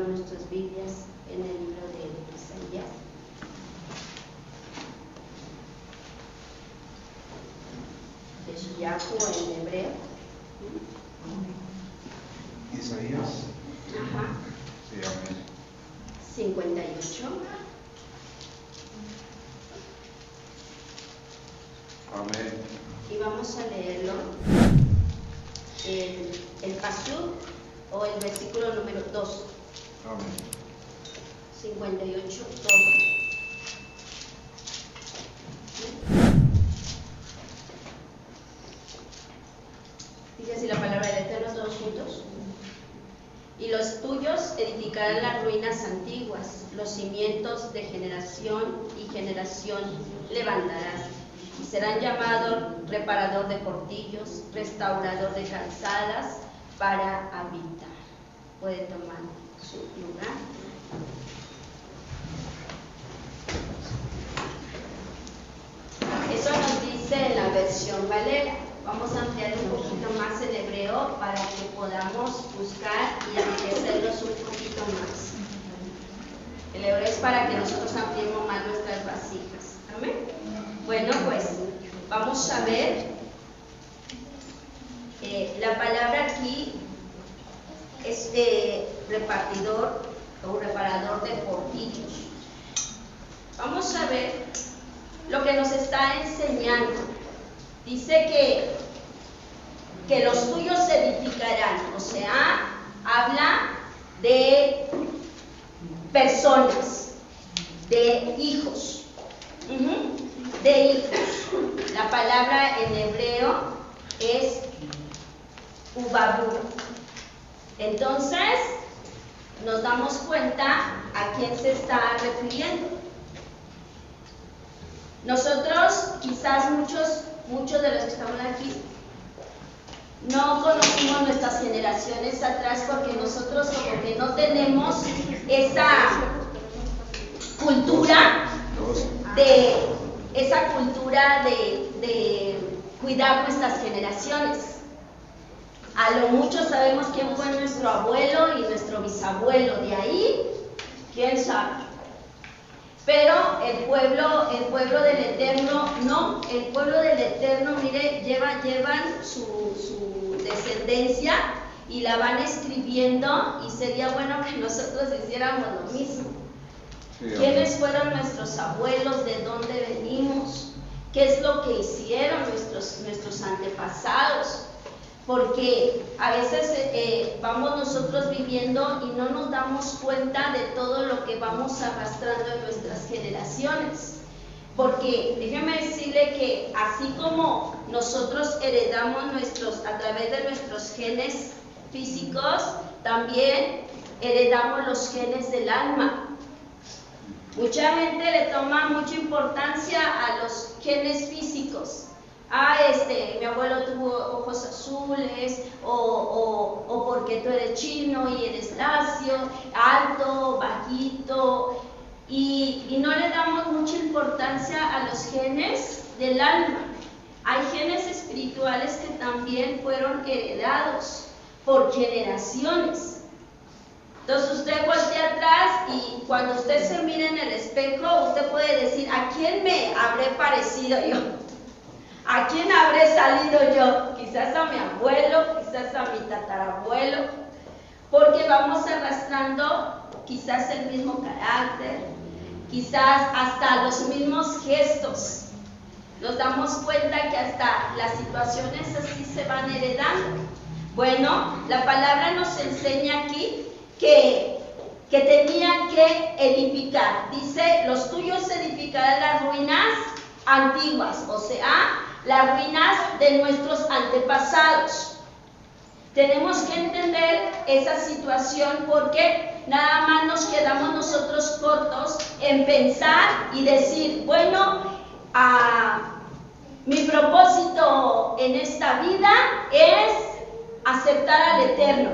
tomando nuestras Biblias en el libro de Isaías. De Shiyahu en hebreo. Isaías. Ajá. Sí, amén. 58. Amén. Y vamos a leerlo. El pasú o el versículo número 2. Amén. 58, 2. Dice así la palabra del Eterno, todos juntos. Y los tuyos edificarán las ruinas antiguas, los cimientos de generación y generación levantarán, y serán llamados reparador de portillos, restaurador de calzadas para habitar. Puede tomar su lugar. Eso nos dice en la versión Valera. Vamos a ampliar un poquito más el hebreo para que podamos buscar y enriquecernos un poquito más. El hebreo es para que nosotros ampliemos más nuestras vasijas. ¿Amén? Bueno, pues vamos a ver. La palabra aquí es repartidor o reparador de portillos. Vamos a ver lo que nos está enseñando. Dice que los tuyos se edificarán, o sea, habla de personas, de hijos, de hijos. La palabra en hebreo es ubabu. Entonces, nos damos cuenta a quién se está refiriendo. Nosotros, quizás muchos de los que estamos aquí, no conocimos nuestras generaciones atrás porque nosotros como que no tenemos esa cultura de cuidar nuestras generaciones. A lo mucho sabemos quién fue nuestro abuelo y nuestro bisabuelo, de ahí, quién sabe. Pero el pueblo del Eterno, no, el pueblo del Eterno, mire, llevan su descendencia y la van escribiendo, y sería bueno que nosotros hiciéramos lo mismo. Sí, ¿quiénes fueron nuestros abuelos? ¿De dónde venimos? ¿Qué es lo que hicieron nuestros antepasados? Porque a veces vamos nosotros viviendo y no nos damos cuenta de todo lo que vamos arrastrando en nuestras generaciones. Porque déjeme decirle que así como nosotros heredamos a través de nuestros genes físicos, también heredamos los genes del alma. Mucha gente le toma mucha importancia a los genes físicos. Mi abuelo tuvo ojos azules, o porque tú eres chino y eres lacio, alto, bajito, y no le damos mucha importancia a los genes del alma. Hay genes espirituales que también fueron heredados por generaciones. Entonces usted voltea atrás y cuando usted se mira en el espejo, usted puede decir, ¿a quién me habré parecido yo? ¿A quién habré salido yo? Quizás a mi abuelo, quizás a mi tatarabuelo, porque vamos arrastrando quizás el mismo carácter, quizás hasta los mismos gestos. Nos damos cuenta que hasta las situaciones así se van heredando. Bueno, la palabra nos enseña aquí que tenían que edificar. Dice, los tuyos edificarán las ruinas antiguas, o sea, las ruinas de nuestros antepasados. Tenemos que entender esa situación porque nada más nos quedamos nosotros cortos en pensar y decir, bueno, mi propósito en esta vida es aceptar al Eterno.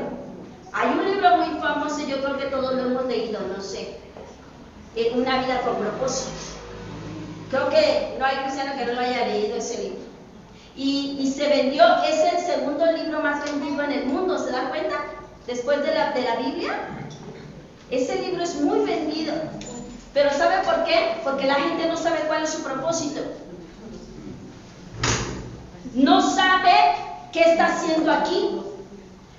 Hay un libro muy famoso, yo creo que todos lo hemos leído, no sé, Una vida con propósitos. Creo que no hay cristiano que no lo haya leído ese libro. Y se vendió, es el segundo libro más vendido en el mundo, ¿se da cuenta? Después de la Biblia. Ese libro es muy vendido. ¿Pero sabe por qué? Porque la gente no sabe cuál es su propósito. No sabe qué está haciendo aquí.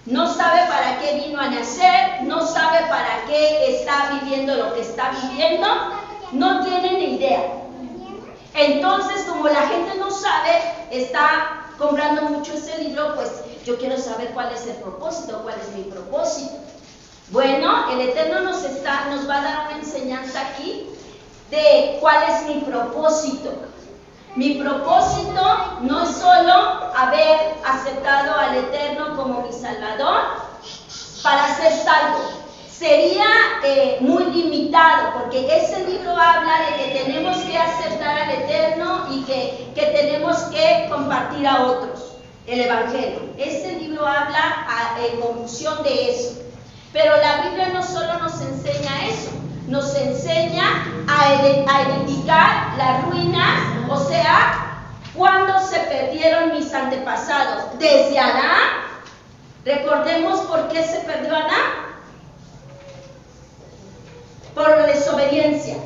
No sabe para qué vino a nacer. No sabe para qué está viviendo lo que está viviendo. No tiene ni idea. Entonces, como la gente no sabe, está comprando mucho ese libro, pues yo quiero saber cuál es el propósito, cuál es mi propósito. Bueno, el Eterno nos va a dar una enseñanza aquí de cuál es mi propósito. Mi propósito no es solo haber aceptado al Eterno como mi Salvador para ser salvo. Sería muy limitado, porque ese libro habla de que tenemos que aceptar al Eterno y que tenemos que compartir a otros el Evangelio. Ese libro habla en confusión de eso. Pero la Biblia no solo nos enseña eso, nos enseña a edificar las ruinas, o sea, cuando se perdieron mis antepasados. Desde Adán, recordemos por qué se perdió Adán. Por la desobediencia,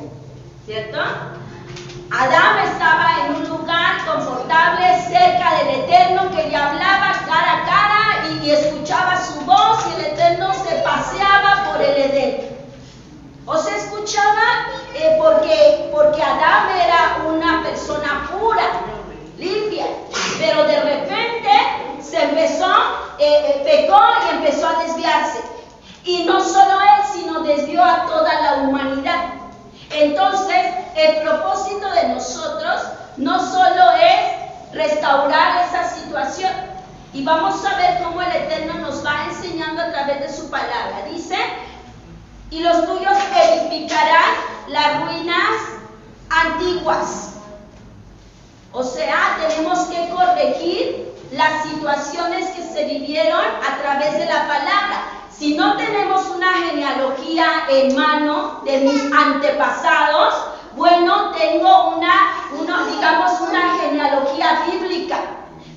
¿cierto? Adán estaba en un lugar confortable, cerca del Eterno, que le hablaba cara a cara y escuchaba su voz, y el Eterno se paseaba por el Edén. O se escuchaba porque Adán era una persona pura, limpia, pero de repente se empezó, pecó y empezó a desviarse. Y no solo él, sino desvió a toda la humanidad. Entonces, el propósito de nosotros no solo es restaurar esa situación, y vamos a ver cómo el Eterno nos va enseñando a través de su palabra. Dice, y los tuyos edificarán las ruinas antiguas. O sea, tenemos que corregir las situaciones que se vivieron a través de la palabra. Si no tenemos una genealogía en mano de mis antepasados, bueno, tengo una genealogía bíblica.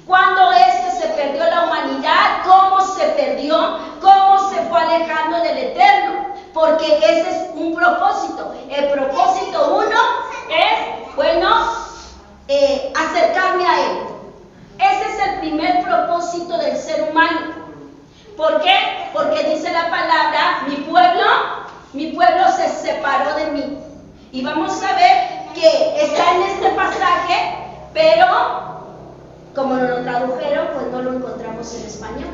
¿Cuándo es que se perdió la humanidad? ¿Cómo se perdió? ¿Cómo se fue alejando del Eterno? Porque ese es un propósito. El propósito uno es, acercarme a Él. Ese es el primer propósito del ser humano. ¿Por qué? Porque dice la palabra, mi pueblo se separó de mí. Y vamos a ver que está en este pasaje, pero como no lo tradujeron, pues no lo encontramos en español.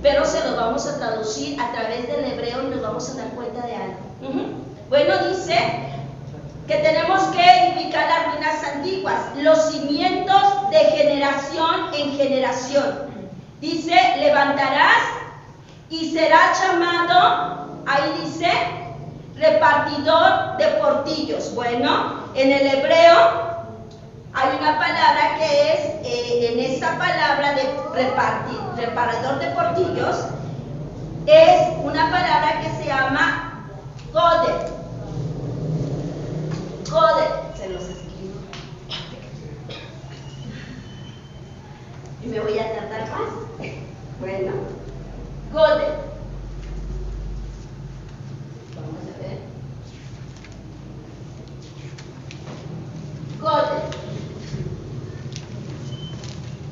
Pero se lo vamos a traducir a través del hebreo y nos vamos a dar cuenta de algo. Bueno, dice que tenemos que edificar las ruinas antiguas, los cimientos de generación en generación. Dice, levantarás y será llamado, ahí dice, repartidor de portillos. Bueno, en el hebreo hay una palabra que es, en esa palabra de reparador de portillos, es una palabra que se llama goder. Goder, se los escribo. Y me voy a tardar más. Bueno, goder. Vamos a ver. Goder.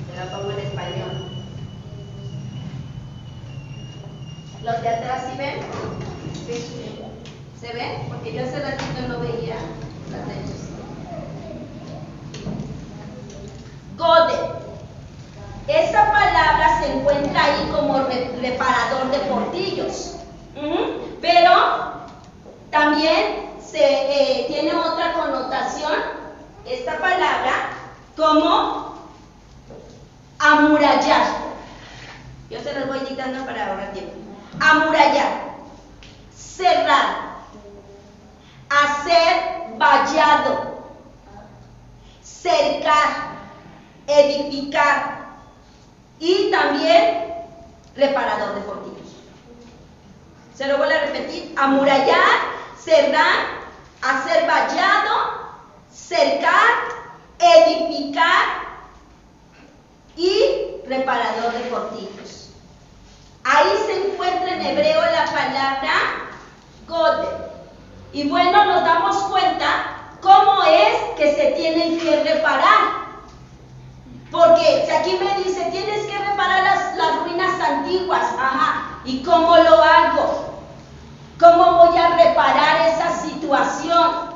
Te la pongo en español. Los de atrás, ¿sí ven? ¿Sí? ¿Se ven? Porque yo hace ratito no veía las letras. Goder. Esa palabra se encuentra ahí como reparador de portillos. Pero también tiene otra connotación, esta palabra, como amurallar. Yo se los voy dictando para ahorrar tiempo. Amurallar, cerrar, hacer vallado, cercar, edificar y también reparador de portillos. Se lo voy a repetir: amurallar, cerrar, hacer vallado, cercar, edificar y reparador de portillos. Ahí se encuentra en hebreo la palabra goder. Y bueno, nos damos cuenta cómo es que se tienen que reparar. Porque si aquí me dice, tienes que reparar las ruinas antiguas, ajá, ¿y cómo lo hago? ¿Cómo voy a reparar esa situación?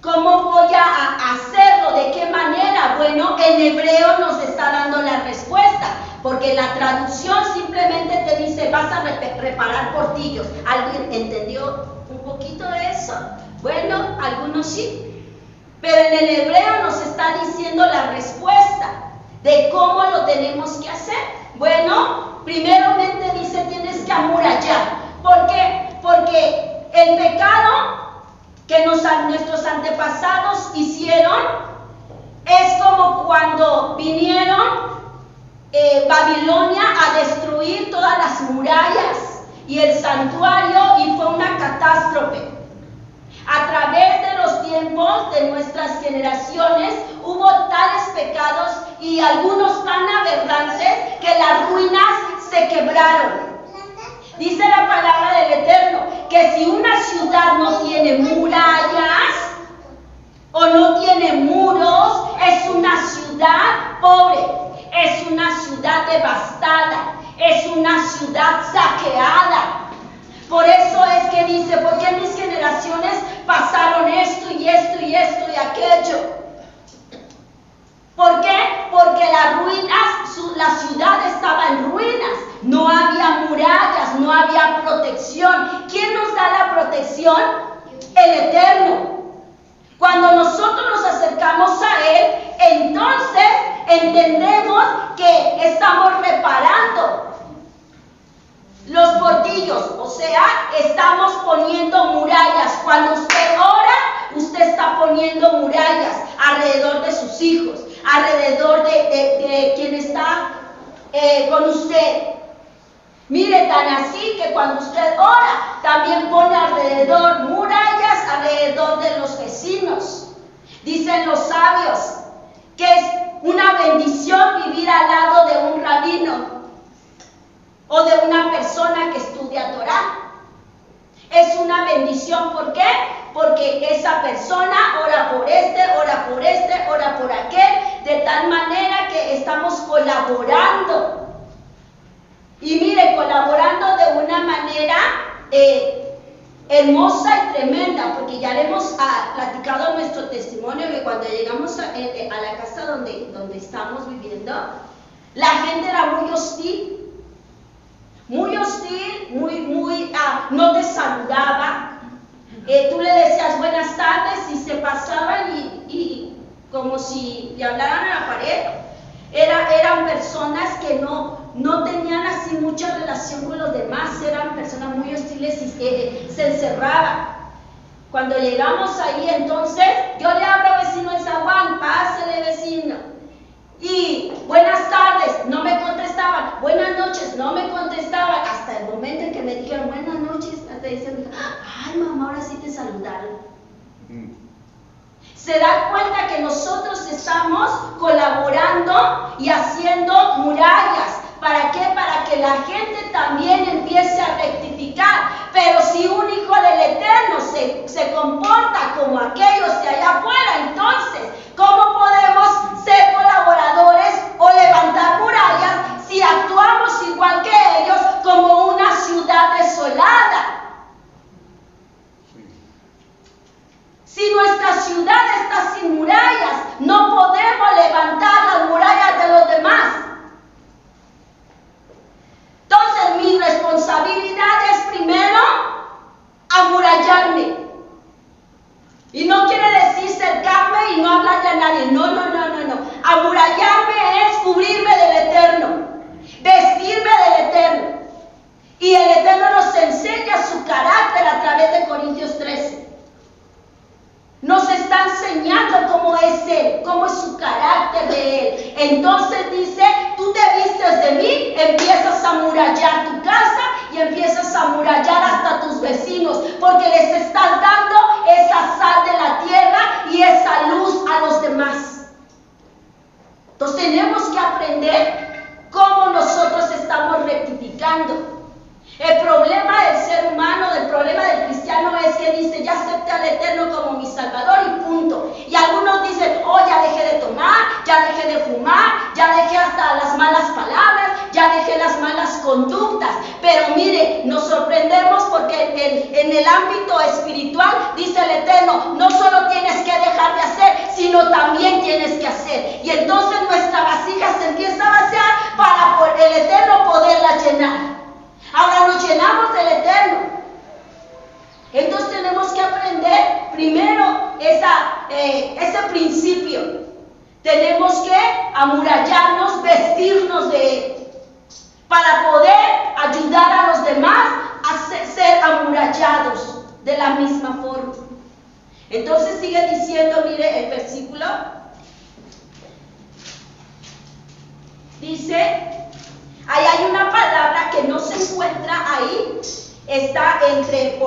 ¿Cómo voy a hacerlo? ¿De qué manera? Bueno, en hebreo nos está dando la respuesta, porque la traducción simplemente te dice, vas a reparar portillos. ¿Alguien entendió un poquito de eso? Bueno, algunos sí. Pero en el hebreo nos está diciendo la respuesta de cómo lo tenemos que hacer. Bueno, primeramente dice, tienes que amurallar. ¿Por qué? Porque el pecado que nuestros antepasados hicieron es como cuando vinieron Babilonia a destruir todas las murallas y el santuario, y fue una catástrofe. A través de los tiempos de nuestras generaciones hubo tales pecados y algunos tan aberrantes que las ruinas se quebraron. Dice la palabra del Eterno que si una ciudad no tiene murallas o no tiene muros, es una ciudad pobre, es una ciudad devastada, es una ciudad saqueada. Por eso es que dice, ¿por qué mis generaciones pasaron esto y esto y esto y aquello? ¿Por qué? Porque las ruinas, la ciudad estaba en ruinas, no había murallas, no había protección. ¿Quién nos da la protección? El Eterno. Cuando nosotros nos acercamos a Él, entonces entendemos que estamos reparando los portillos, o sea, estamos poniendo murallas. Cuando usted ora, usted está poniendo murallas alrededor de sus hijos, alrededor de quien está con usted. Mire, tan así que cuando usted ora, también pone alrededor murallas alrededor de los vecinos. Dicen los sabios que es una bendición vivir al lado de un rabino o de una persona que estudia Torah. Es una bendición, ¿por qué? Porque esa persona ora por este, ora por este, ora por aquel, de tal manera que estamos colaborando. Y mire, colaborando de una manera hermosa y tremenda, porque ya le hemos platicado nuestro testimonio que cuando llegamos a la casa donde estamos viviendo, la gente era muy hostil, no te saludaba. Tú le decías buenas tardes y se pasaban y como si le hablaran a la pared. Eran personas que no tenían así mucha relación con los demás, eran personas muy hostiles y se encerraban. Cuando llegamos ahí, entonces, yo le hablo al vecino de San Juan, pásele vecino. Y buenas tardes, no me contestaban, buenas noches, no me contestaban, hasta el momento en que me dijeron buenas noches, hasta dicen, ay mamá, ahora sí te saludaron. Se da cuenta que nosotros estamos colaborando y haciendo murallas. ¿Para qué? Para que la gente también empiece a rectificar. Pero si un hijo del Eterno se comporta como aquellos de allá afuera, entonces, ¿cómo podemos ser colaboradores o levantar murallas si actuamos igual que ellos como una ciudad desolada? Si nuestra ciudad está sin murallas, no podemos levantar las murallas de los demás. Entonces, mi responsabilidad es primero amurallarme. Y no quiere decir cercarme y no hablarle a nadie. No. Amurallarme es cubrirme del Eterno, vestirme del Eterno. Y el Eterno nos enseña su carácter a través de Corintios 13. Nos está enseñando cómo es Él, cómo es su carácter de Él. Entonces dice, tú te vistes de mí, empiezas a amurallar tu casa y empiezas a amurallar hasta tus vecinos, porque les estás dando esa sal de la tierra y esa luz a los demás. Entonces tenemos que aprender cómo nosotros estamos rectificando. El problema del ser humano, el problema del cristiano es que dice, ya el ámbito espiritual, dice el Eterno, no solo tienes que dejar de hacer, sino también tienes que hacer. Y entonces nuestra vasija se empieza a vaciar para por el Eterno poderla llenar. Ahora nos llenamos del Eterno. Entonces tenemos que aprender primero ese principio. Tenemos que amurallarnos, vestirnos de Él, para poder ayudar a los demás a ser amurallados de la misma forma. Entonces sigue diciendo, mire el versículo. Dice, ahí hay una palabra que no se encuentra ahí. Está entre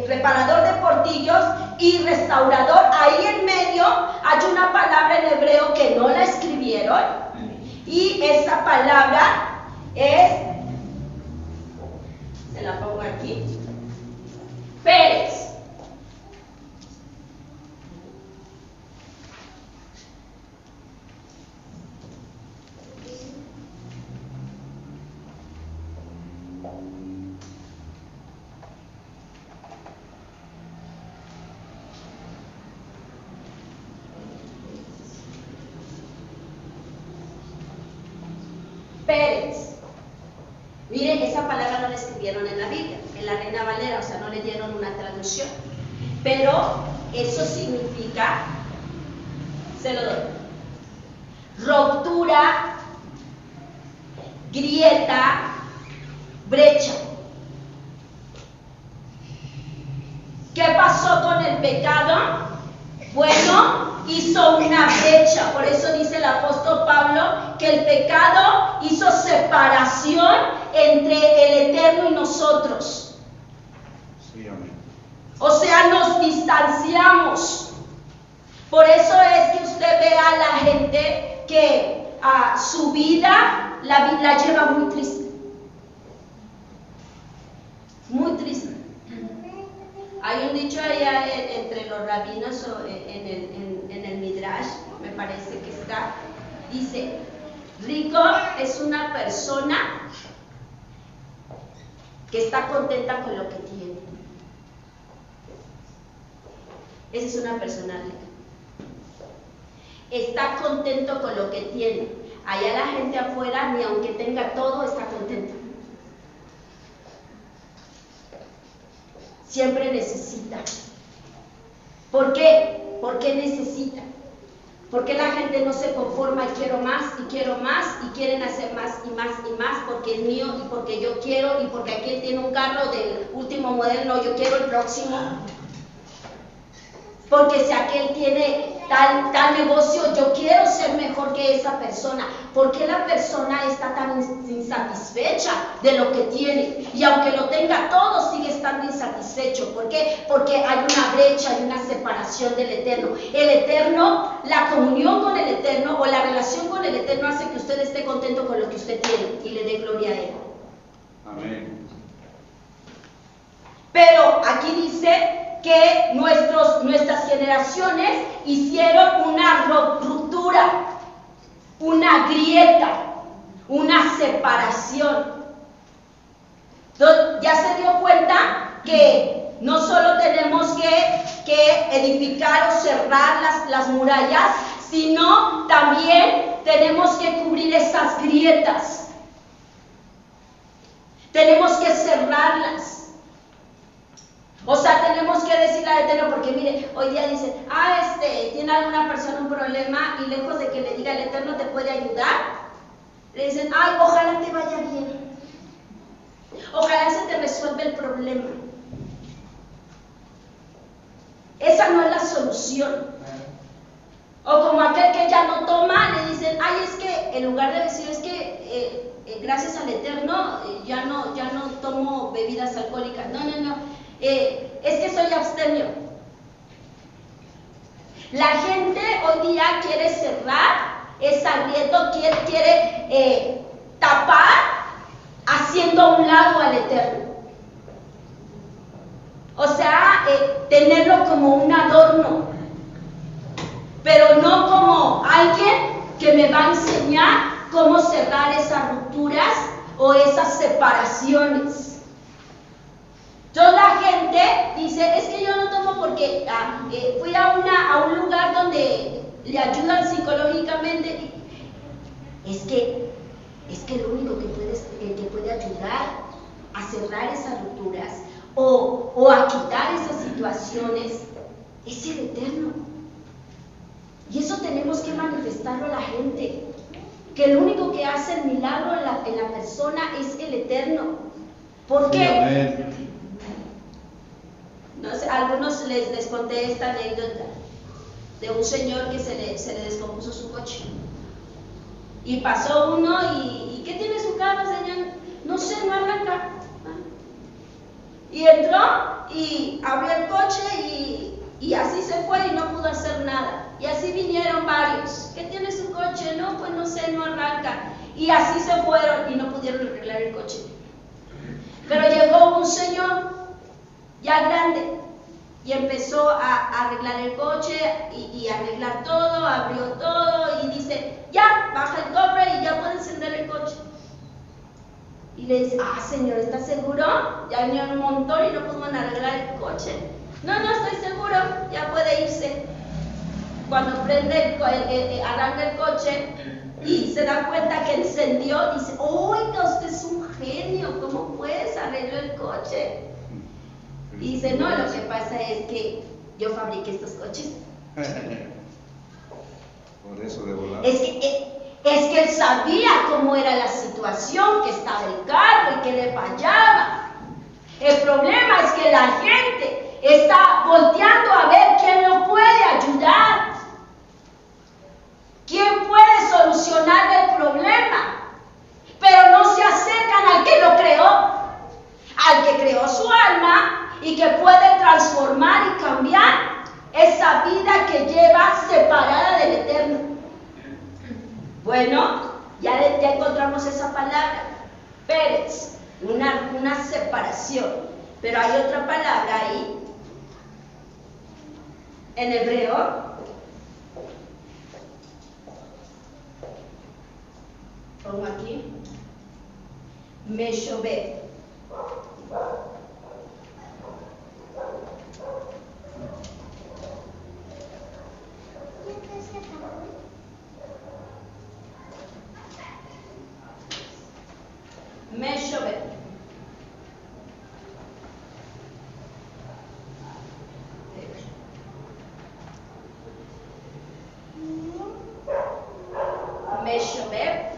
reparador de portillos y restaurador. Ahí en medio hay una palabra en hebreo que no la escribieron. Y esa palabra es, se la pongo aquí, Pérez. Pérez. Miren, esa palabra no la escribieron en la Biblia, en la Reina Valera, o sea, no le dieron una traducción. Pero eso significa, se lo doy, ruptura, grieta, brecha. ¿Qué pasó con el pecado? Bueno, hizo una brecha. Por eso dice el apóstol Pablo que el pecado hizo separación entre el Eterno y nosotros. Sí, amén. O sea, nos distanciamos. Por eso es que usted ve a la gente que su vida la lleva muy triste. Muy triste. Hay un dicho allá entre los rabinos en el Midrash, me parece que está, dice, rico es una persona que está contenta con lo que tiene. Esa es una persona rica. Está contento con lo que tiene. Allá la gente afuera, ni aunque tenga todo, está contenta. Siempre necesita. ¿Por qué? ¿Por qué necesita? Porque la gente no se conforma y quiero más y quieren hacer más y más y más porque es mío y porque yo quiero y porque aquel tiene un carro del último modelo, no, yo quiero el próximo. Porque si aquel tiene tal negocio, yo quiero ser mejor que esa persona. ¿Por qué la persona está tan insatisfecha de lo que tiene? Y aunque lo tenga todo, sigue estando insatisfecho. ¿Por qué? Porque hay una brecha y una separación del Eterno. El Eterno, la comunión con el Eterno o la relación con el Eterno hace que usted esté contento con lo que usted tiene y le dé gloria a Él. Amén. Pero aquí dice que nuestras generaciones hicieron una ruptura, una grieta, una separación. Entonces, ya se dio cuenta que no solo tenemos que edificar o cerrar las murallas, sino también tenemos que cubrir esas grietas. Tenemos que cerrarlas. O sea, tenemos que decirle al Eterno, porque mire, hoy día dicen, tiene alguna persona un problema y lejos de que le diga el Eterno te puede ayudar, le dicen, ojalá te vaya bien, ojalá se te resuelva el problema. Esa no es la solución. O como aquel que ya no toma, le dicen, es que en lugar de decir, es que gracias al Eterno ya no tomo bebidas alcohólicas. No. Es que soy abstemio. La gente hoy día quiere cerrar esa grieta, quiere tapar haciendo a un lado al Eterno. O sea, tenerlo como un adorno, pero no como alguien que me va a enseñar cómo cerrar esas rupturas o esas separaciones. Entonces la gente dice, es que yo no tomo porque fui a un lugar donde le ayudan psicológicamente. Es que lo único que puede ayudar a cerrar esas rupturas o a quitar esas situaciones es el Eterno. Y eso tenemos que manifestarlo a la gente, que el único que hace el milagro en la persona es el Eterno. ¿Por qué? No sé, a algunos les conté esta anécdota de un señor que se le descompuso su coche. Y pasó uno y ¿qué tiene su carro, señor? No sé, no arranca. Y entró y abrió el coche y así se fue y no pudo hacer nada. Y así vinieron varios. ¿Qué tiene su coche? No, pues no sé, no arranca. Y así se fueron y no pudieron arreglar el coche. Pero llegó un señor ya grande y empezó a arreglar el coche y arreglar todo, abrió todo y dice, ya, baja el cofre y ya puede encender el coche. Y le dice, señor, ¿está seguro? Ya vinieron un montón y no pudieron arreglar el coche. No, estoy seguro, ya puede irse. Cuando arranca el coche y se da cuenta que encendió, dice, oiga, usted es un genio, ¿cómo puedes arreglar el coche? Y dice, no, lo que pasa es que yo fabriqué estos coches. Por eso de volar. Es que él sabía cómo era la situación, que estaba el carro y que le fallaba. El problema es que la gente está volteando a ver quién lo puede ayudar, quién puede solucionar el problema, pero no se acercan al que lo creó, al que creó su alma y que puede transformar y cambiar esa vida que lleva separada del Eterno. Bueno, ya encontramos esa palabra, Pérez, una separación, pero hay otra palabra ahí, en hebreo, pongo aquí, Meshobet. Meshobet. Meshobet.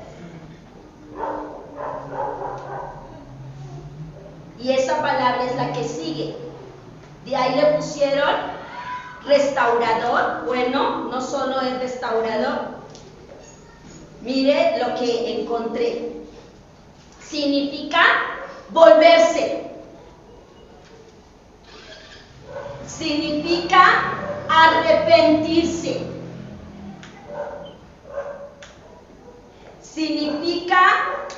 Y esa palabra es la que sigue. De ahí le pusieron restaurador. Bueno, no solo es restaurador. Mire lo que encontré. Significa volverse. Significa arrepentirse. Significa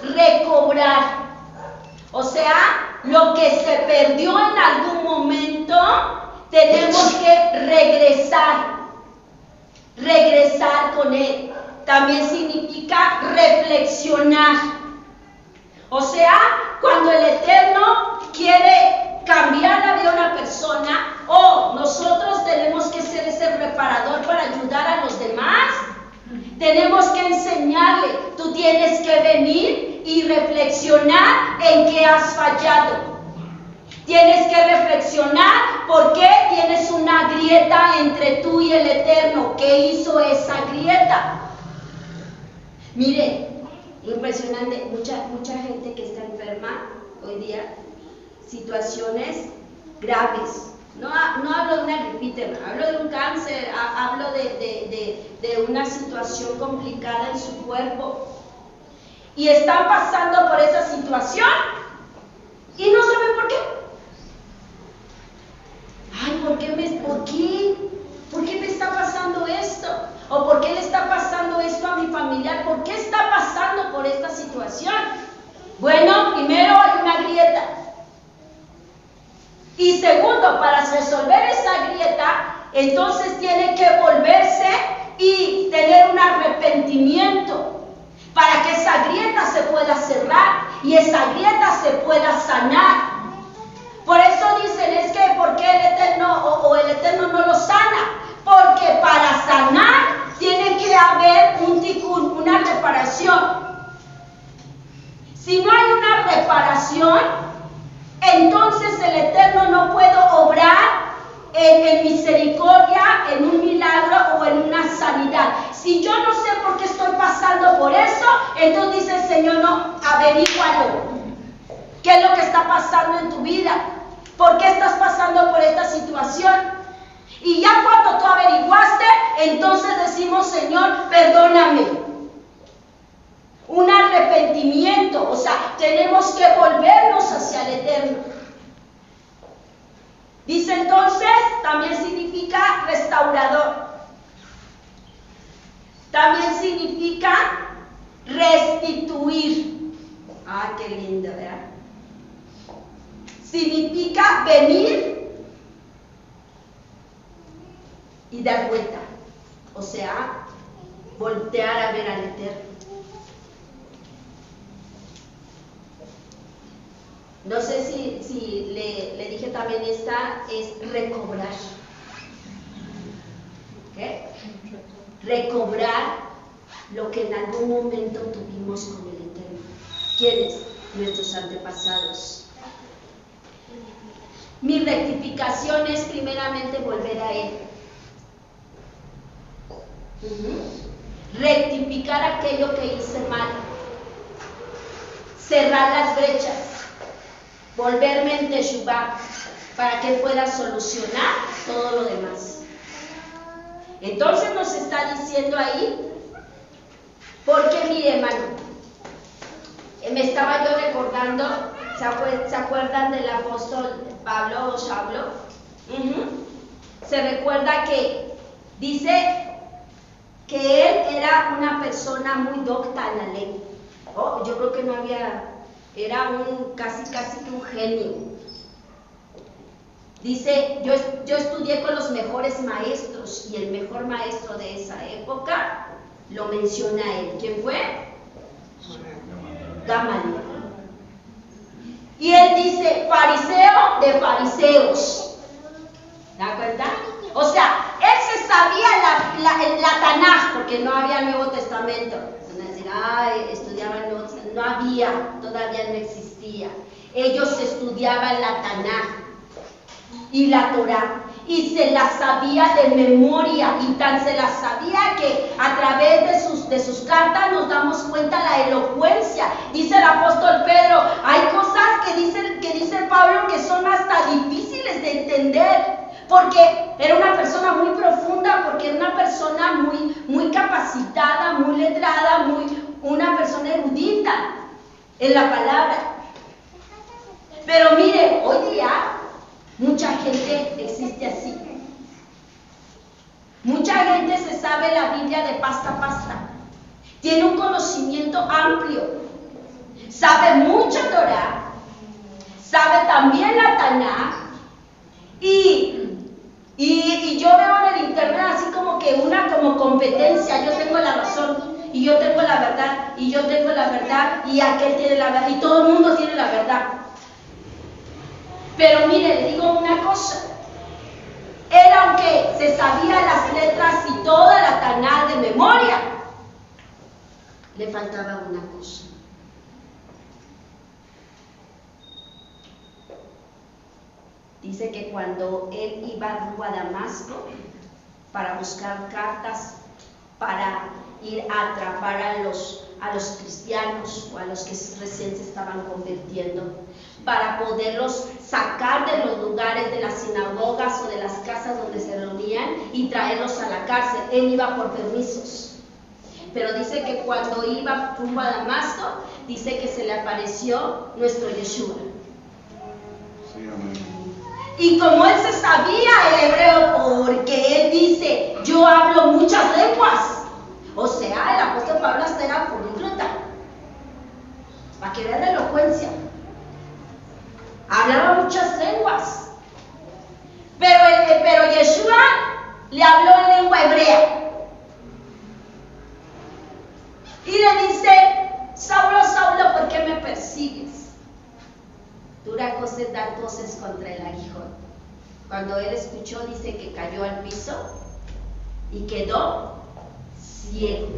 recobrar. O sea, lo que se perdió en algún momento, tenemos que regresar con él. También significa reflexionar. O sea, cuando el Eterno quiere cambiar la vida de una persona, nosotros tenemos que ser ese preparador para ayudar a los demás. Tenemos que enseñarle, tú tienes que venir y reflexionar en qué has fallado. Tienes que reflexionar por qué tienes una grieta entre tú y el Eterno. ¿Qué hizo esa grieta? Mire, impresionante, mucha gente que está enferma hoy día, situaciones graves. No hablo de una gripita, hablo de un cáncer, hablo de una situación complicada en su cuerpo. Y están pasando por esa situación y no saben por qué. Ay, ¿por qué me está pasando esto? ¿O por qué le está pasando esto a mi familiar? ¿Por qué está pasando por esta situación? Bueno, primero hay una grieta. Y segundo, para resolver esa grieta, entonces tiene que volverse y tener un arrepentimiento para que esa grieta se pueda cerrar y esa grieta se pueda sanar. Por eso dicen, es que ¿por qué el Eterno o el Eterno no lo sana? Porque para sanar tiene que haber un tikkun, una reparación. Si no hay una reparación, entonces el Eterno no puede obrar en misericordia, en un milagro o en una sanidad. Si yo no sé por qué estoy pasando por eso, entonces dice el Señor, no, averígualo. ¿Qué es lo que está pasando en tu vida? ¿Por qué estás pasando por esta situación? Y ya cuando tú averiguaste, entonces decimos, Señor, perdóname. Un arrepentimiento, o sea, tenemos que volvernos hacia el Eterno. Dice entonces, también significa restaurador. También significa restituir. Ah, qué lindo, ¿verdad? Significa venir y dar vuelta. O sea, voltear a ver al Eterno. No sé si le dije también, esta es recobrar. ¿Qué? Recobrar lo que en algún momento tuvimos con el Eterno. ¿Quiénes? Nuestros antepasados. Mi rectificación es primeramente volver a Él. Rectificar aquello que hice mal. Cerrar las brechas. Volverme en Teshuvah para que pueda solucionar todo lo demás. Entonces nos está diciendo ahí, porque mire, hermano, me estaba yo recordando, ¿se acuerdan del apóstol Pablo o Saulo? Se recuerda que dice que él era una persona muy docta en la ley. Yo creo que no había, era casi que un genio. Dice, yo estudié con los mejores maestros, y el mejor maestro de esa época lo menciona él. ¿Quién fue? Gamaliel. Y él dice, fariseo de fariseos. ¿De acuerdo? O sea, él se sabía la Tanaj, porque no había Nuevo Testamento. Van a decir, estudiaban Nuevo Testamento. No había, todavía no existía. Ellos estudiaban la Tanaj y la Torah, y se la sabía de memoria, y tan se la sabía que a través de sus cartas nos damos cuenta la elocuencia. Dice el apóstol Pedro, hay cosas que dice Pablo que son hasta difíciles de entender, porque era una persona muy profunda, porque era una persona muy capacitada, muy letrada, una persona erudita en la palabra. Pero mire, hoy día mucha gente existe así. Mucha gente se sabe la Biblia de pasta a pasta. Tiene un conocimiento amplio. Sabe mucho Torah. Sabe también la Tanaj. Y yo veo en el internet así como que como competencia. Yo tengo la razón. Y yo tengo la verdad. Y yo tengo la verdad. Y aquel tiene la verdad. Y todo el mundo tiene la verdad. Pero mire, le digo una cosa. Él, aunque se sabía las letras y toda la Tanaj de memoria, le faltaba una cosa. Dice que cuando él iba rumbo a Damasco para buscar cartas para ir a atrapar a los cristianos o a los que recién se estaban convirtiendo, para poderlos sacar de los lugares de las sinagogas o de las casas donde se reunían y traerlos a la cárcel. Él iba por permisos. Pero dice que cuando iba rumbo a Damasco, dice que se le apareció nuestro Yeshua. Sí, amén. Y como él se sabía el hebreo, porque él dice, yo hablo muchas lenguas. O sea, el apóstol Pablo hasta era políglota. Para que vean la elocuencia. Hablaba muchas lenguas. Pero Yeshua le habló en lengua hebrea. Y le dice, Saulo, Saulo, ¿por qué me persigues? Tú Dura cosa es dar voces contra el aguijón. Cuando él escuchó, dice que cayó al piso y quedó ciego.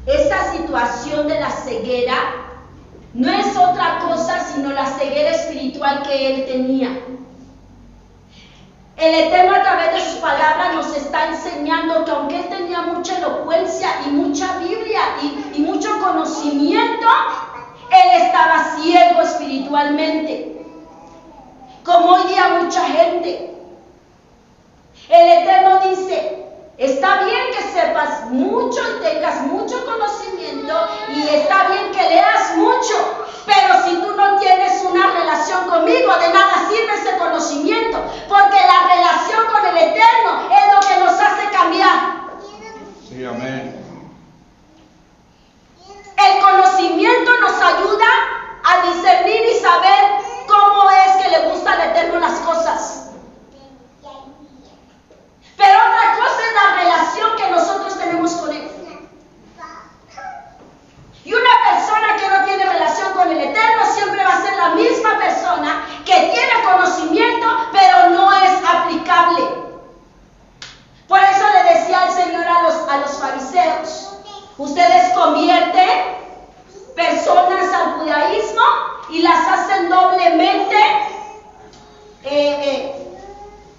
Esa situación de la ceguera no es otra cosa sino la ceguera espiritual que él tenía. El Eterno a través de sus palabras nos está enseñando que aunque él tenía mucha elocuencia y mucha Biblia y mucho conocimiento, él estaba ciego espiritualmente, como hoy día mucha gente. El Eterno dice, está bien que sepas mucho y tengas mucho conocimiento y está bien que leas mucho, pero si tú no tienes una relación conmigo, de nada sirve ese conocimiento, porque la relación con el Eterno es lo que nos hace cambiar. Sí, amén. El conocimiento nos ayuda a discernir y saber cómo es que le gusta al Eterno las cosas. Pero otra cosa es la relación que nosotros tenemos con Él. Y una persona que no tiene relación con el Eterno siempre va a ser la misma persona que tiene conocimiento, pero no es aplicable. Por eso le decía el Señor a los fariseos, ustedes convierten personas al judaísmo y las hacen doblemente,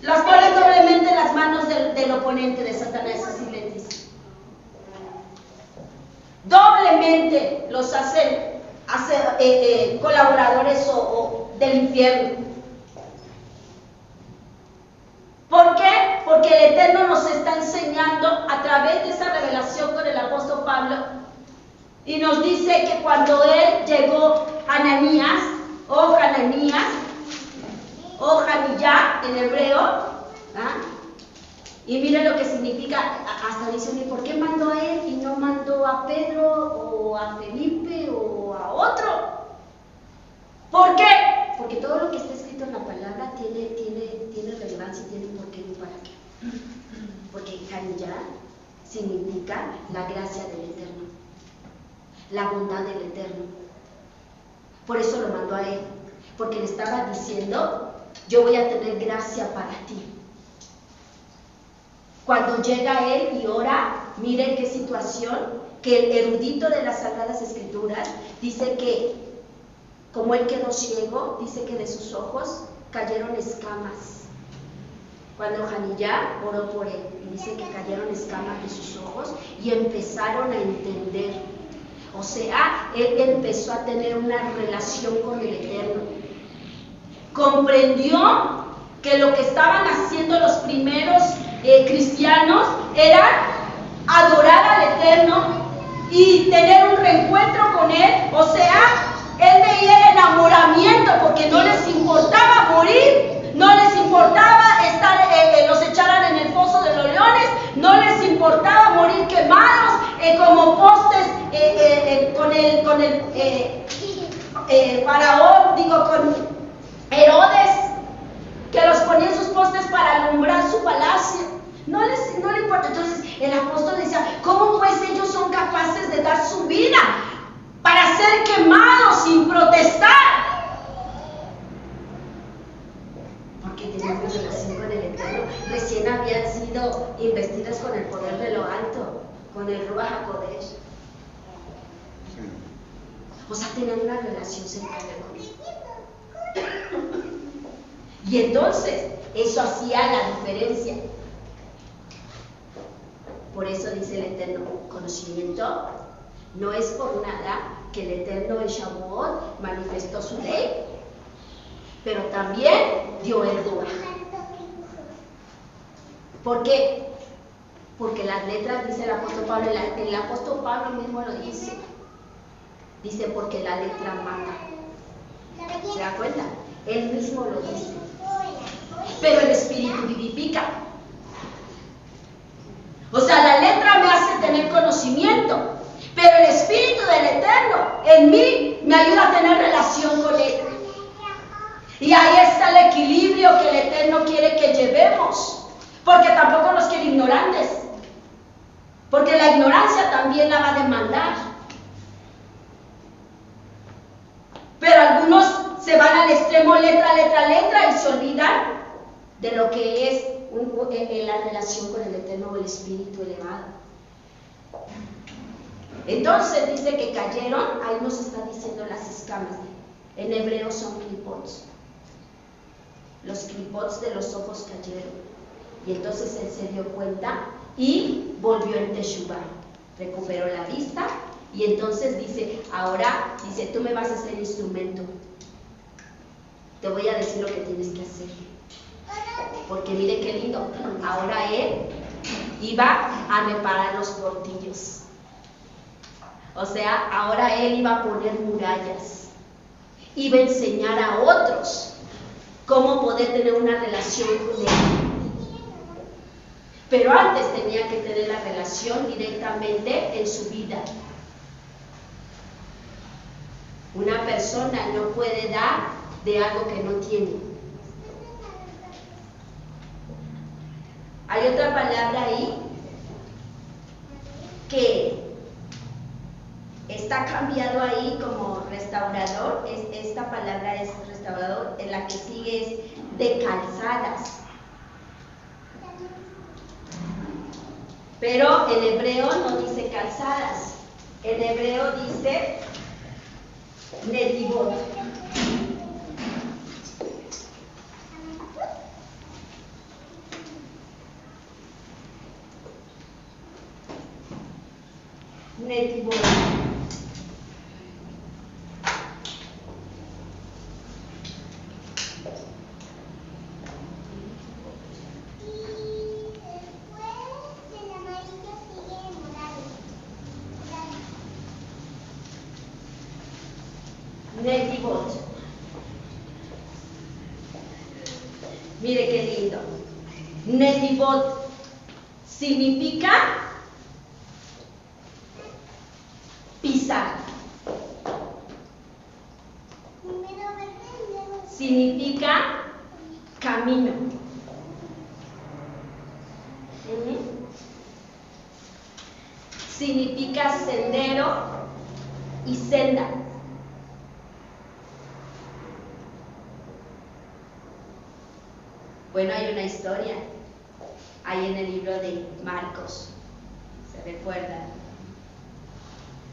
las ponen doblemente en las manos del oponente de Satanás, así les dice. Doblemente los hacen colaboradores o del infierno. ¿Por qué? Porque el Eterno nos está enseñando a través de esa revelación con el apóstol Pablo y nos dice que cuando él llegó Hananías o Haniyá en hebreo, y miren lo que significa, hasta dicen, ¿por qué mandó a él y no mandó a Pedro o a Felipe o a otro? ¿Por qué? Porque todo lo que está escrito en la palabra tiene relevancia y tiene por qué y para qué. Porque Haniyá significa la gracia del Eterno, la bondad del Eterno. Por eso lo mandó a él, porque le estaba diciendo, yo voy a tener gracia para ti. Cuando llega él y ora, miren qué situación, que el erudito de las Sagradas Escrituras dice que, como él quedó ciego, dice que de sus ojos cayeron escamas. Cuando Haniyá oró por él, dice que cayeron escamas de sus ojos y empezaron a entender. O sea, él empezó a tener una relación con el Eterno. Comprendió que lo que estaban haciendo los primeros cristianos era adorar al Eterno y tener un reencuentro con Él. O sea, él veía el enamoramiento porque no les importaba morir, no les importaba estar, los echaran en el foso de los leones, no les importaba morir quemados como postes con el faraón, con Herodes, que los ponía en sus postes para alumbrar su palacio. No le importa. Entonces el apóstol decía, ¿cómo pues ellos son capaces de dar su vida para ser quemados sin protestar? Porque tenían una relación con el Eterno. Recién habían sido investidas con el poder de lo alto, con el Ruach HaKodesh. O sea, tenían una relación cercana con Él. Y entonces, eso hacía la diferencia. Por eso dice el Eterno, conocimiento no es por nada que el Eterno en Shavuot manifestó su ley, pero también dio el Ruach. ¿Por qué? Porque las letras, dice el apóstol Pablo, el apóstol Pablo mismo lo dice. Dice, porque la letra mata. ¿Se da cuenta? Él mismo lo dice. Pero el Espíritu vivifica. O sea, la letra me hace tener conocimiento, pero el Espíritu del Eterno en mí me ayuda a tener relación con Él. Y ahí está el equilibrio que el Eterno quiere que llevemos, porque tampoco nos quiere ignorantes, porque la ignorancia también la va a demandar. Pero al olvidan de lo que es la relación con el Eterno o el Espíritu elevado. Entonces dice que cayeron, ahí nos está diciendo las escamas. En hebreo son clipots. Los clipots de los ojos cayeron. Y entonces él se dio cuenta y volvió en Teshuvah. Recuperó la vista y entonces dice, ahora, dice, tú me vas a ser instrumento. Te voy a decir lo que tienes que hacer. Porque mire qué lindo. Ahora él iba a reparar los portillos. O sea, ahora él iba a poner murallas. Iba a enseñar a otros cómo poder tener una relación con él. Pero antes tenía que tener la relación directamente en su vida. Una persona no puede dar de algo que no tiene. Hay otra palabra ahí que está cambiado ahí como restaurador. Esta palabra es restaurador, en la que sigue es de calzadas. Pero en hebreo no dice calzadas, en hebreo dice netivot. Netivot. Netivot. Mire qué lindo. Netivot significa pisar. Significa camino. Significa sendero y senda. Bueno, hay una historia ahí en el libro de Marcos, ¿se recuerdan?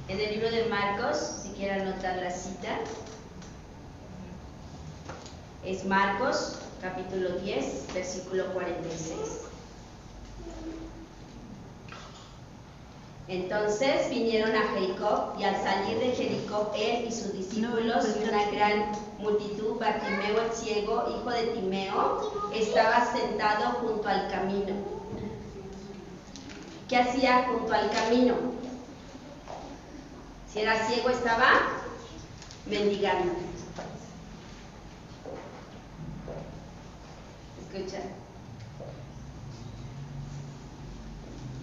En el libro de Marcos, si quieren anotar la cita, es Marcos, capítulo 10, versículo 46. Entonces vinieron a Jericó, y al salir de Jericó, él y sus discípulos y una gran multitud, Bartimeo el ciego, hijo de Timeo, estaba sentado junto al camino. ¿Qué hacía junto al camino? Si era ciego, estaba mendigando. Escucha.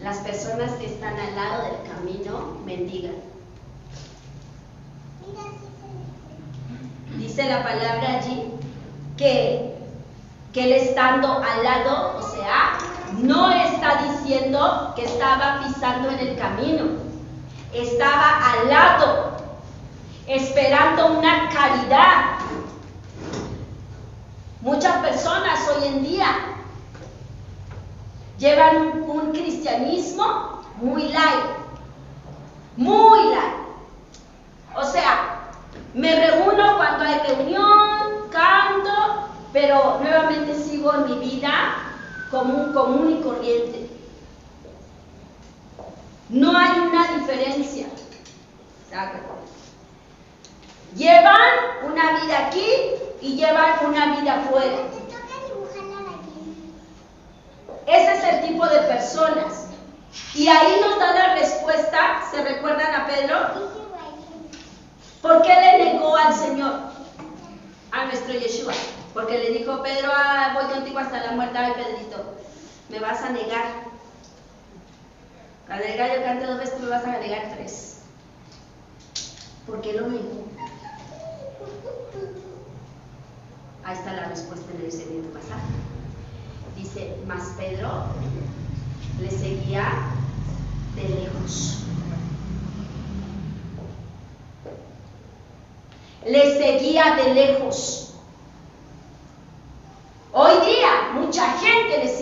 Las personas que están al lado del camino mendigan. Dice la palabra allí que él estando al lado, o sea, no está diciendo que estaba pisando en el camino, estaba al lado, esperando una caridad. Muchas personas hoy en día llevan un cristianismo muy light, muy light. O sea, me reúno cuando hay reunión, canto, pero nuevamente sigo en mi vida como un común y corriente. No hay una diferencia. Llevan una vida aquí y llevan una vida afuera. Ese es el tipo de personas. Y ahí nos da la respuesta. ¿Se recuerdan a Pedro? ¿Por qué le negó al Señor? A nuestro Yeshua. Porque le dijo, Pedro, voy contigo hasta la muerte. Ay, Pedrito, me vas a negar. Cuando el gallo cante 2 veces, tú me vas a negar 3. ¿Por qué lo negó? Ahí está la respuesta en el siguiente pasaje. Dice, mas Pedro le seguía de lejos. Le seguía de lejos.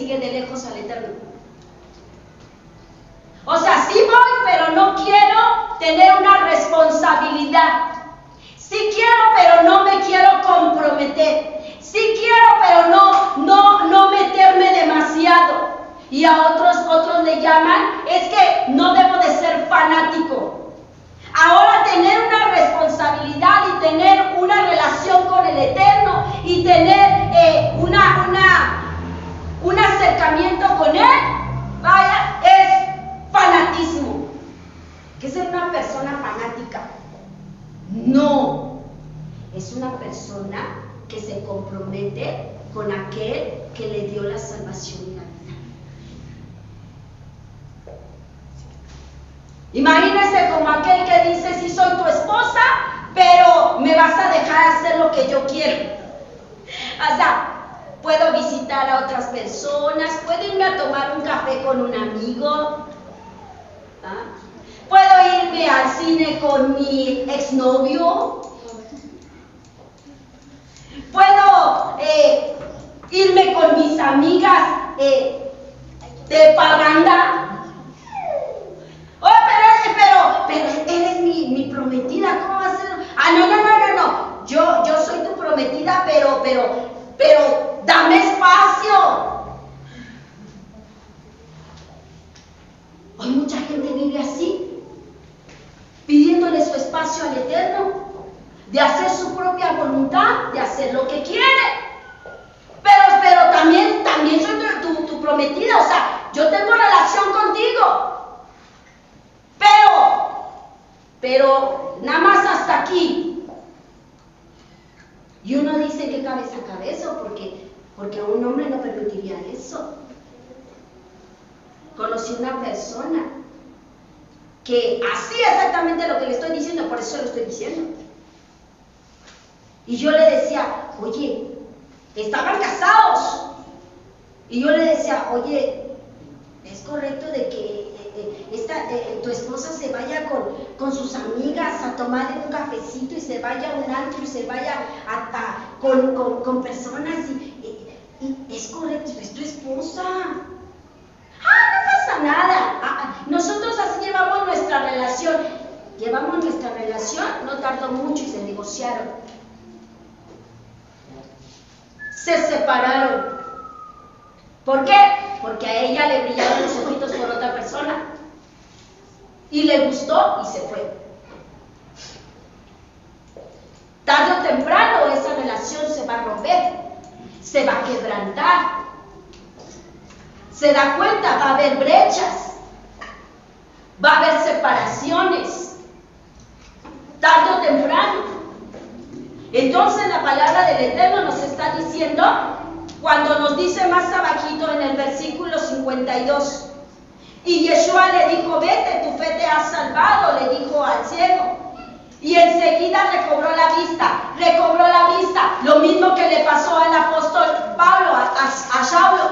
sigue de lejos al Eterno. O sea, sí voy, pero no quiero tener una responsabilidad. Sí quiero, pero no me quiero comprometer. Sí quiero, pero no meterme demasiado. Y a otros le llaman, es que no debo de ser fanático. Ahora tener una responsabilidad y tener una relación con el Eterno y tener un acercamiento con Él, vaya, es fanatismo. ¿Qué es ser una persona fanática? No, es una persona que se compromete con aquel que le dio la salvación y la vida. Imagínese como aquel que dice, sí soy tu esposa, pero me vas a dejar hacer lo que yo quiero. O sea, puedo visitar a otras personas, puedo irme a tomar un café con un amigo, puedo irme al cine con mi exnovio, puedo irme con mis amigas de parranda. Oh, pero eres mi prometida, ¿cómo va a ser? No. Yo soy tu prometida, pero dame espacio. Hoy mucha gente vive así, pidiéndole su espacio al Eterno, de hacer su propia voluntad, de hacer lo que quiere. Pero también soy tu prometida, o sea, yo tengo relación contigo. Pero nada más hasta aquí. Y uno dice, ¿qué cabeza cabe eso? Porque un hombre no permitiría eso. Conocí una persona que hacía exactamente lo que le estoy diciendo, por eso lo estoy diciendo. Y yo le decía, oye, estaban casados. Y yo le decía, oye, ¿es correcto de que tu esposa se vaya con sus amigas a tomar un cafecito y se vaya a un antro y se vaya con personas y es correcto, es tu esposa? No pasa nada. Nosotros así llevamos nuestra relación. No tardó mucho y se divorciaron. Se separaron. ¿Por qué? Porque a ella le brillaron los ojitos por otra persona. Y le gustó y se fue. Tarde o temprano esa relación se va a romper, se va a quebrantar. Se da cuenta, va a haber brechas, va a haber separaciones. Tarde o temprano. Entonces la palabra del Eterno nos está diciendo, cuando nos dice más abajito en el versículo 52, y Yeshua le dijo, vete, tu fe te ha salvado, le dijo al ciego. Y enseguida recobró la vista, lo mismo que le pasó al apóstol Pablo, a Saulo.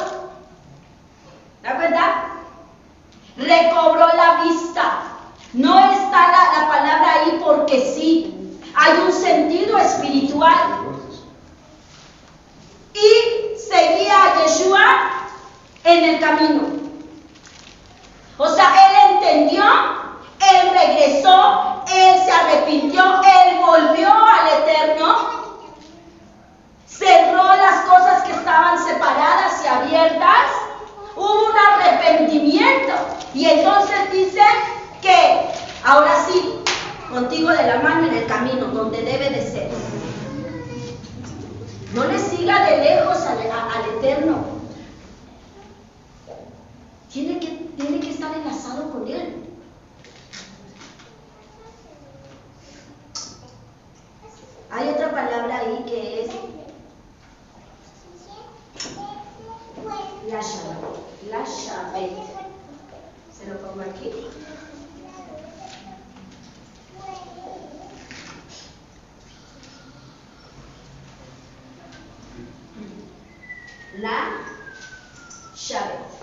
¿Da cuenta? Recobró la vista. No está la palabra ahí porque sí. Hay un sentido espiritual. Y seguía a Yeshua en el camino. O sea, él entendió, él regresó, él se arrepintió, él volvió al Eterno, cerró las cosas que estaban separadas y abiertas, hubo un arrepentimiento. Y entonces dice que ahora sí, contigo de la mano en el camino, donde debe de ser. No le siga de lejos al Eterno. Tiene que estar enlazado con Él. Hay otra palabra ahí que es la Shabbat. Se lo pongo aquí. La Shabbat.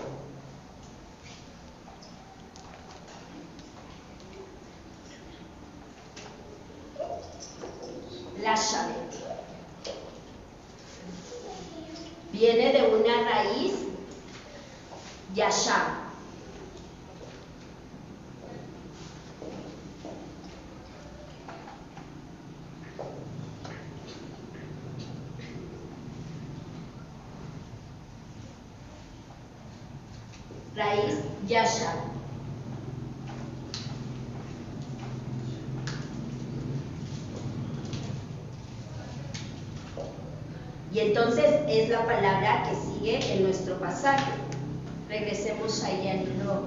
La Shabbat viene de una raíz Yashar. Raíz Yashar. Y entonces es la palabra que sigue en nuestro pasaje. Regresemos ahí al libro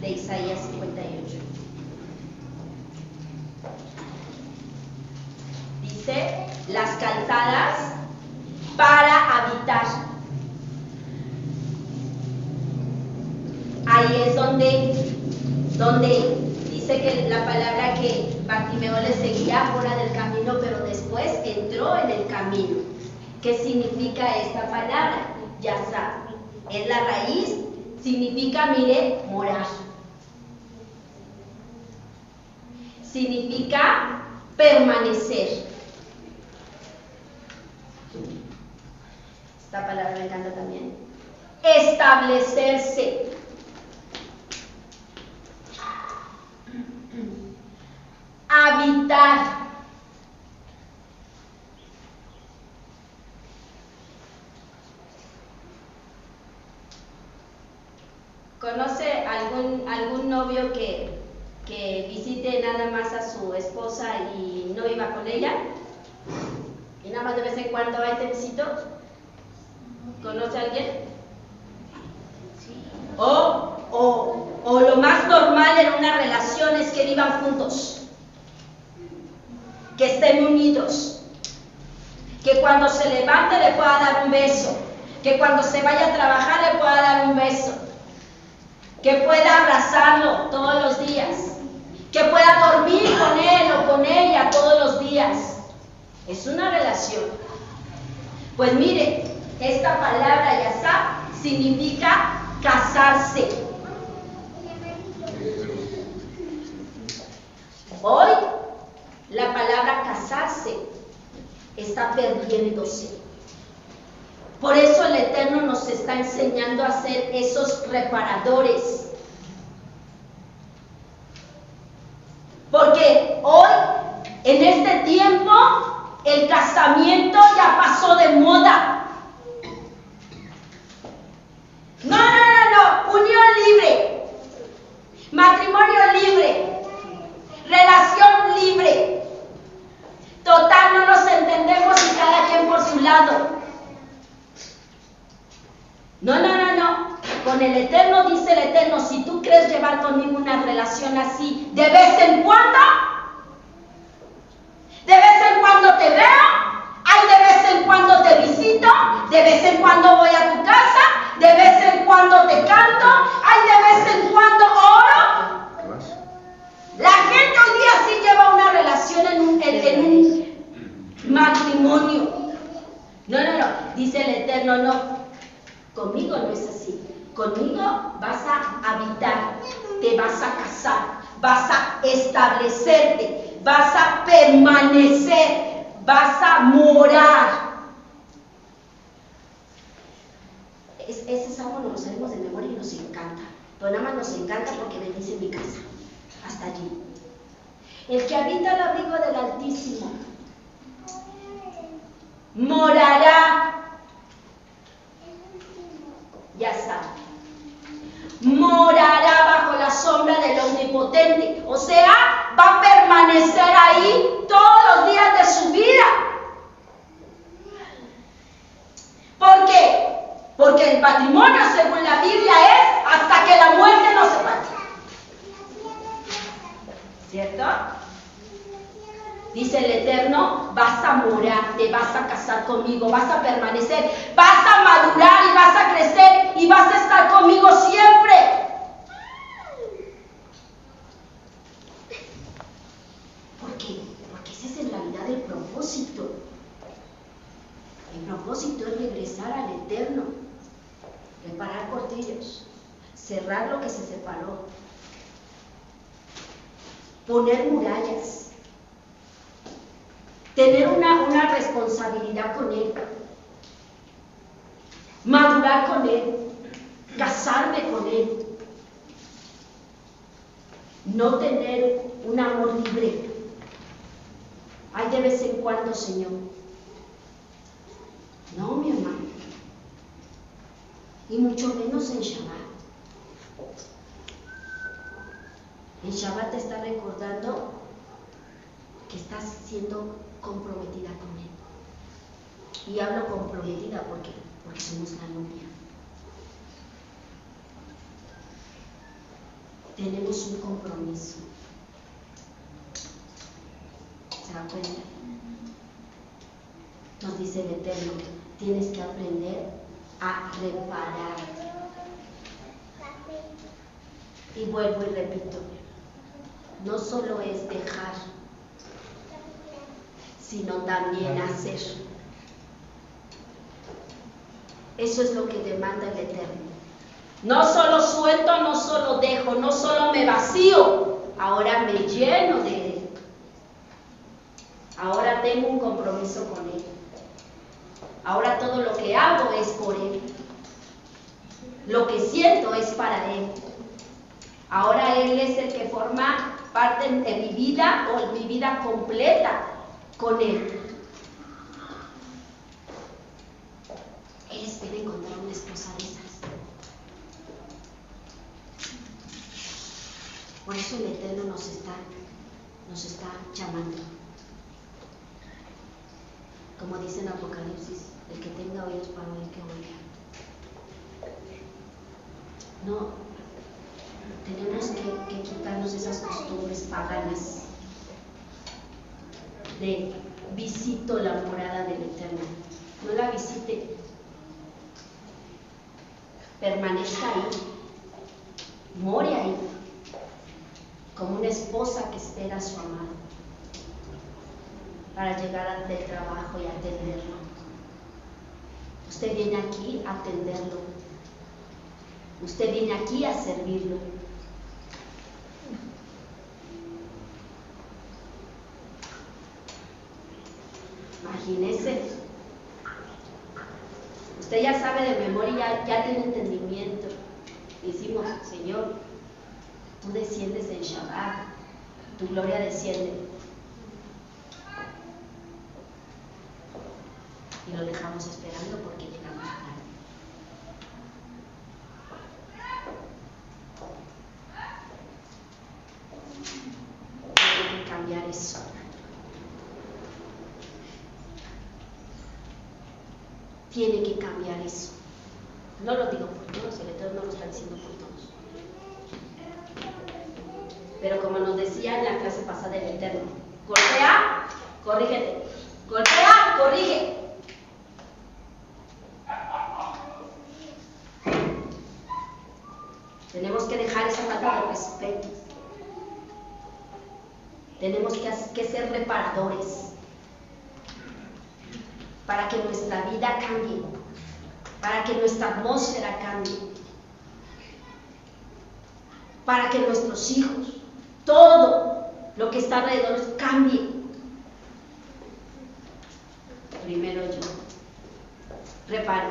de Isaías 58. Dice, las calzadas para habitar. Ahí es donde dice que la palabra que Bartimeo le seguía fuera del camino, pero después entró en el camino. ¿Qué significa esta palabra? Yasar. Es la raíz, significa, mire, morar. Significa permanecer. Esta palabra me encanta también. Establecerse. Habitar. ¿Conoce algún novio que visite nada más a su esposa y no iba con ella? Y nada más de vez en cuando hay tecito. ¿Conoce a alguien? O lo más normal en una relación es que vivan juntos, que estén unidos, que cuando se levante le pueda dar un beso, que cuando se vaya a trabajar le pueda dar un beso, que pueda abrazarlo todos los días, que pueda dormir con él o con ella todos los días. Es una relación. Pues mire, esta palabra yasar significa casarse. Hoy la palabra casarse está perdiéndose. Por eso el Eterno nos está enseñando a ser esos reparadores. Porque hoy, en este tiempo, el casamiento ya pasó de moda. No, unión libre, matrimonio libre, relación libre. Total, no nos entendemos y cada quien por su lado. No. Con el Eterno, dice el Eterno, si tú crees llevar conmigo una relación así, de vez en cuando te veo, de vez en cuando te visito, de vez en cuando voy a tu casa, de vez en cuando te canto, de vez en cuando oro. La gente hoy día sí lleva una relación en un matrimonio. No, dice el Eterno, no. Conmigo no es así. Conmigo vas a habitar, te vas a casar, vas a establecerte, vas a permanecer, vas a morar. Ese salmo nos lo sabemos de memoria y nos encanta. Pero nada más nos encanta porque bendice mi casa. Hasta allí. El que habita al abrigo del Altísimo morará. Ya está. Morará bajo la sombra del Omnipotente. O sea, va a permanecer ahí todos los días de su vida. ¿Por qué? Porque el matrimonio, según la Biblia, es hasta que la muerte nos separe. ¿Cierto? Dice el Eterno, vas a morar, te vas a casar conmigo, vas a permanecer, vas a madurar y vas a crecer y vas a estar conmigo siempre. ¿Por qué? Porque ese es en realidad el propósito. El propósito es regresar al Eterno, reparar portillos, cerrar lo que se separó, poner murallas. Tener una responsabilidad con Él, madurar con Él. casarme con Él, no tener un amor libre. Ay, de vez en cuando, Señor. No, mi hermano. Y mucho menos en Shabbat. En Shabbat te está recordando que estás siendo comprometida con Él. Y hablo comprometida porque somos la novia. Tenemos un compromiso. ¿Se da cuenta? Nos dice el Eterno, tienes que aprender a reparar. Y vuelvo y repito, no solo es dejar, sino también hacer. Eso es lo que demanda el Eterno. No solo suelto, no solo dejo, no solo me vacío, ahora me lleno de Él. Ahora tengo un compromiso con Él. Ahora todo lo que hago es por Él. Lo que siento es para Él. Ahora Él es el que forma parte de mi vida o mi vida completa con Él. Él espera encontrar una esposa de esas. Por eso el Eterno nos está llamando. Como dice en Apocalipsis, el que tenga oídos para oír, que oiga. No, tenemos que quitarnos esas costumbres paganas de visito la morada del Eterno. No la visite, permanezca ahí, more ahí, como una esposa que espera a su amado para llegar del trabajo y atenderlo. Usted viene aquí a atenderlo. Usted viene aquí a servirlo. Imagínese. Usted ya sabe de memoria, ya tiene entendimiento. Decimos, Señor, tú desciendes en Shabbat, tu gloria desciende. Y lo dejamos esperando porque llegamos tarde. Tiene que cambiar eso. Tiene que cambiar eso. No lo digo por todos, el Eterno no lo está diciendo por todos. Pero como nos decía en la clase pasada el Eterno, golpea, corrígete. Golpea, corrige. Tenemos que dejar esa falta de respeto. Tenemos que ser reparadores para que nuestra vida cambie, para que nuestra atmósfera cambie, para que nuestros hijos, todo lo que está alrededor cambie. Primero yo reparo,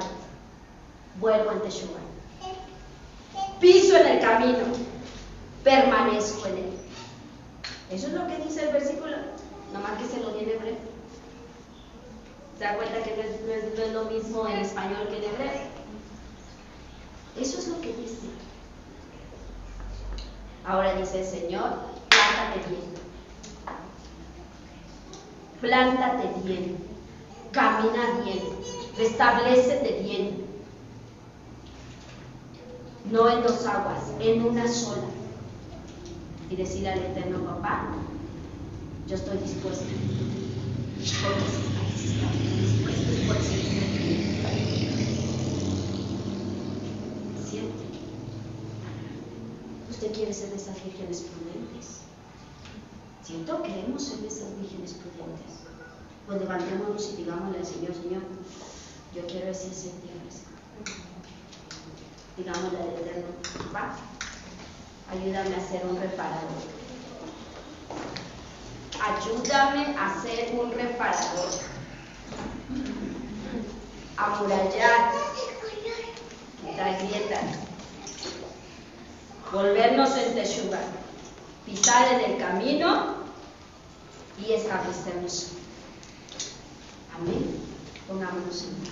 vuelvo ante Teshuvah. Piso en el camino, permanezco en él. Eso es lo que dice el versículo, nomás que se lo di en hebreo. ¿Se da cuenta que no es lo mismo en español que en hebreo? Eso es lo que dice. Ahora dice el Señor, plántate bien. Plántate bien, camina bien, restablécete bien. No en dos aguas, en una sola. Y decirle al Eterno, papá, yo estoy dispuesta. Porque si está dispuesto, ¿cierto? ¿Usted quiere ser de esas vírgenes prudentes? ¿Cierto? Queremos ser de esas vírgenes prudentes. Pues levantémonos y digámosle al Señor, Señor, yo quiero ese sentir fresco. Digámosle al Eterno, papá, ayúdame a ser un reparador. Ayúdame a ser un reparador. Amurallar, quitar grietas, volvernos en Teshuvah, pisar en el camino y establecernos. Amén. Pongámonos en pie.